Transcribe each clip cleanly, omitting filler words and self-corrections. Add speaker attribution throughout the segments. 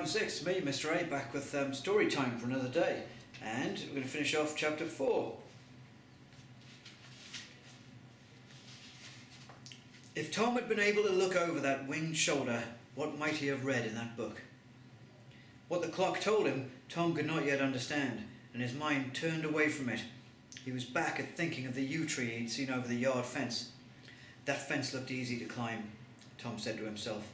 Speaker 1: Round 6, me, Mr. A, back with story time for another day. And we're going to finish off chapter 4. If Tom had been able to look over that winged shoulder, what might he have read in that book? What the clock told him, Tom could not yet understand, and his mind turned away from it. He was back at thinking of the yew tree he'd seen over the yard fence. That fence looked easy to climb, Tom said to himself.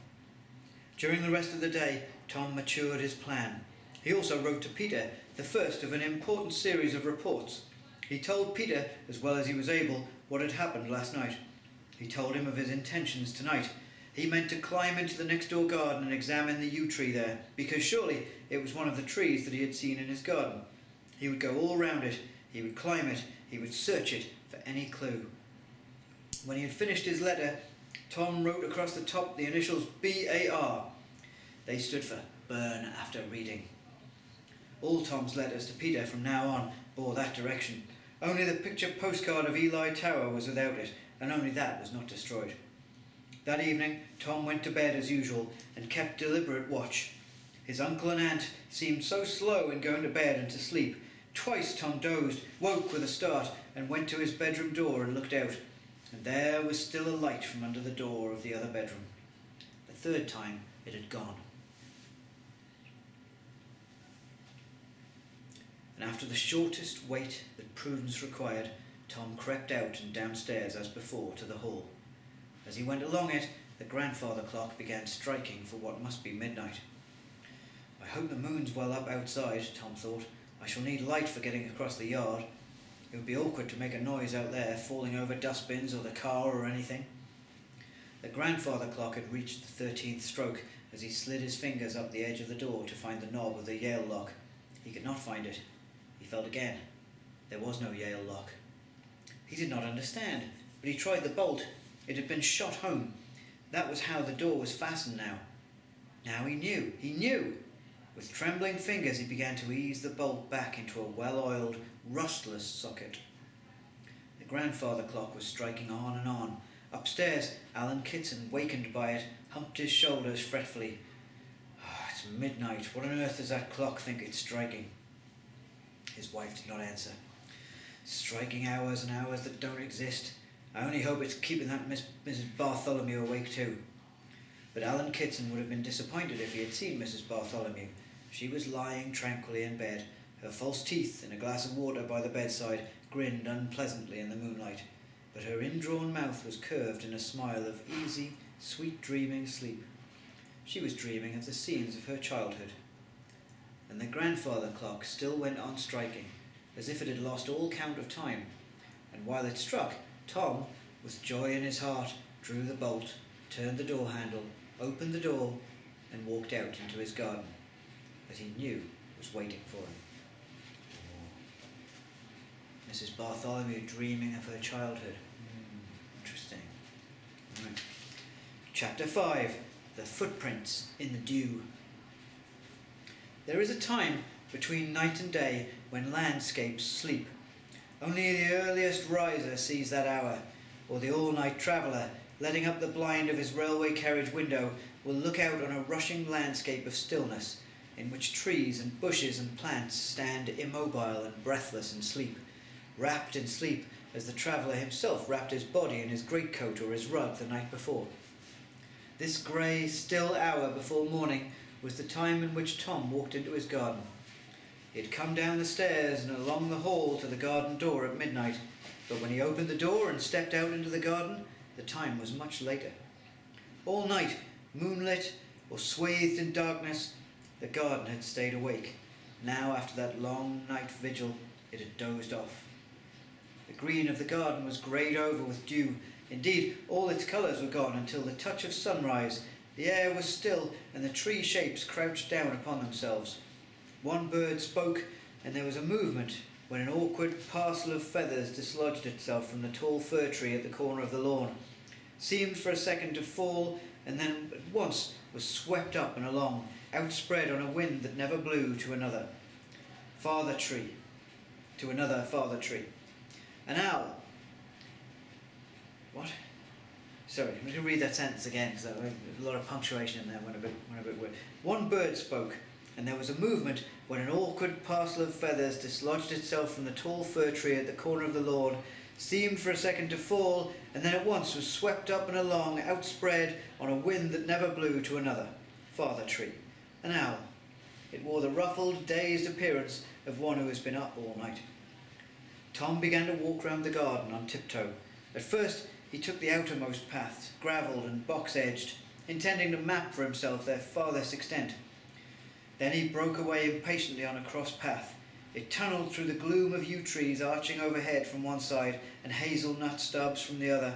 Speaker 1: During the rest of the day, Tom matured his plan. He also wrote to Peter, the first of an important series of reports. He told Peter, as well as he was able, what had happened last night. He told him of his intentions tonight. He meant to climb into the next door garden and examine the yew tree there, because surely it was one of the trees that he had seen in his garden. He would go all round it, he would climb it, he would search it for any clue. When he had finished his letter, Tom wrote across the top the initials BAR. They stood for Burn After Reading. All Tom's letters to Peter from now on bore that direction. Only the picture postcard of Ely Tower was without it, and only that was not destroyed. That evening, Tom went to bed as usual and kept deliberate watch. His uncle and aunt seemed so slow in going to bed and to sleep. Twice Tom dozed, woke with a start, and went to his bedroom door and looked out. And there was still a light from under the door of the other bedroom. The third time it had gone. And after the shortest wait that prudence required, Tom crept out and downstairs as before to the hall. As he went along it, the grandfather clock began striking for what must be midnight. I hope the moon's well up outside, Tom thought. I shall need light for getting across the yard. It would be awkward to make a noise out there, falling over dustbins or the car or anything. The grandfather clock had reached the 13th stroke as he slid his fingers up the edge of the door to find the knob of the Yale lock. He could not find it. He felt again. There was no Yale lock. He did not understand, but he tried the bolt. It had been shot home. That was how the door was fastened now. Now he knew. He knew. With trembling fingers he began to ease the bolt back into a well-oiled, rustless socket. The grandfather clock was striking on and on. Upstairs, Alan Kitson, wakened by it, humped his shoulders fretfully. It's midnight. What on earth does that clock think it's striking? His wife did not answer. Striking hours and hours that don't exist. I only hope it's keeping that Mrs. Bartholomew awake too. But Alan Kitson would have been disappointed if he had seen Mrs. Bartholomew. She was lying tranquilly in bed. Her false teeth in a glass of water by the bedside grinned unpleasantly in the moonlight, but her indrawn mouth was curved in a smile of easy, sweet dreaming sleep. She was dreaming of the scenes of her childhood. And the grandfather clock still went on striking, as if it had lost all count of time, and while it struck, Tom, with joy in his heart, drew the bolt, turned the door handle, opened the door, and walked out into his garden that he knew was waiting for him. Mrs. Bartholomew dreaming of her childhood. Interesting. Right. Chapter 5. The Footprints in the Dew. There is a time between night and day when landscapes sleep. Only the earliest riser sees that hour, or the all-night traveller, letting up the blind of his railway carriage window, will look out on a rushing landscape of stillness, in which trees and bushes and plants stand immobile and breathless in sleep, wrapped in sleep as the traveller himself wrapped his body in his greatcoat or his rug the night before. This grey, still hour before morning was the time in which Tom walked into his garden. He had come down the stairs and along the hall to the garden door at midnight, but when he opened the door and stepped out into the garden, the time was much later. All night, moonlit or swathed in darkness, the garden had stayed awake. Now, after that long night vigil, it had dozed off. The green of the garden was greyed over with dew. Indeed, all its colours were gone until the touch of sunrise. The air was still, and the tree shapes crouched down upon themselves. One bird spoke, and there was a movement when an awkward parcel of feathers dislodged itself from the tall fir tree at the corner of the lawn, seemed for a second to fall, and then at once was swept up and along, outspread on a wind that never blew, to another farther tree, to another farther tree. An owl. What? Sorry, I'm going to read that sentence again because a lot of punctuation in there went a bit weird. One bird spoke, and there was a movement when an awkward parcel of feathers dislodged itself from the tall fir tree at the corner of the lawn, seemed for a second to fall, and then at once was swept up and along, outspread on a wind that never blew, to another, farther tree. An owl. It wore the ruffled, dazed appearance of one who has been up all night. Tom began to walk round the garden on tiptoe. At first he took the outermost paths, gravelled and box-edged, intending to map for himself their farthest extent. Then he broke away impatiently on a cross path. It tunnelled through the gloom of yew trees arching overhead from one side and hazelnut stubs from the other.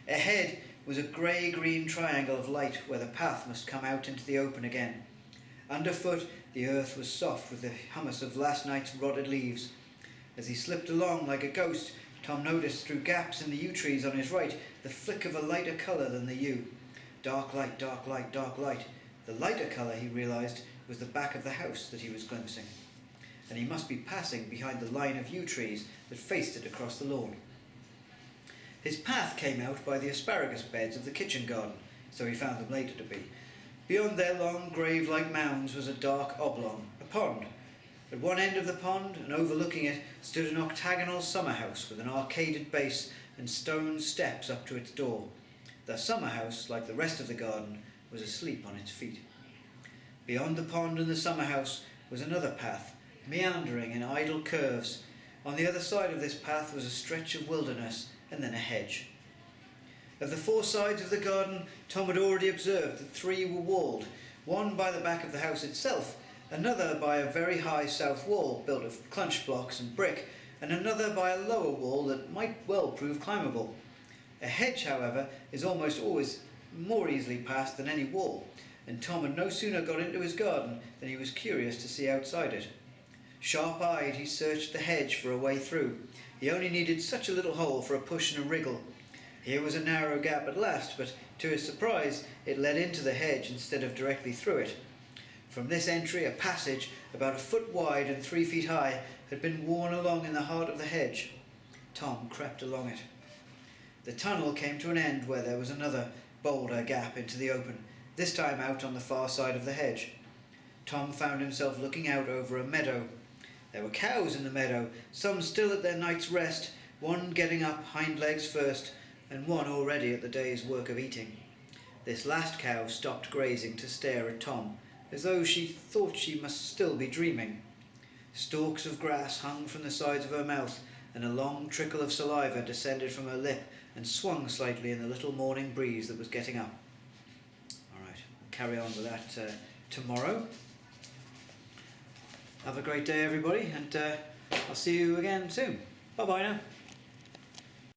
Speaker 1: Ahead was a grey-green triangle of light where the path must come out into the open again. Underfoot the earth was soft with the hummus of last night's rotted leaves. As he slipped along like a ghost, Tom noticed through gaps in the yew trees on his right the flick of a lighter colour than the yew. Dark light, dark light, dark light. The lighter colour, he realised, was the back of the house that he was glimpsing, and he must be passing behind the line of yew trees that faced it across the lawn. His path came out by the asparagus beds of the kitchen garden, so he found them later to be. Beyond their long grave-like mounds was a dark oblong, a pond. At one end of the pond, and overlooking it, stood an octagonal summer house with an arcaded base and stone steps up to its door. The summer house, like the rest of the garden, was asleep on its feet. Beyond the pond and the summer house was another path, meandering in idle curves. On the other side of this path was a stretch of wilderness, and then a hedge. Of the four sides of the garden, Tom had already observed that three were walled, one by the back of the house itself, another by a very high south wall built of clunch blocks and brick, and another by a lower wall that might well prove climbable. A hedge, however, is almost always more easily passed than any wall, and Tom had no sooner got into his garden than he was curious to see outside it. Sharp-eyed, he searched the hedge for a way through. He only needed such a little hole for a push and a wriggle. Here was a narrow gap at last, but to his surprise it led into the hedge instead of directly through it. From this entry a passage, about a foot wide and 3 feet high, had been worn along in the heart of the hedge. Tom crept along it. The tunnel came to an end where there was another, bolder gap into the open, this time out on the far side of the hedge. Tom found himself looking out over a meadow. There were cows in the meadow, some still at their night's rest, one getting up hind legs first, and one already at the day's work of eating. This last cow stopped grazing to stare at Tom, as though she thought she must still be dreaming. Stalks of grass hung from the sides of her mouth, and a long trickle of saliva descended from her lip and swung slightly in the little morning breeze that was getting up. All right, we'll carry on with that tomorrow. Have a great day, everybody, and I'll see you again soon. Bye-bye now.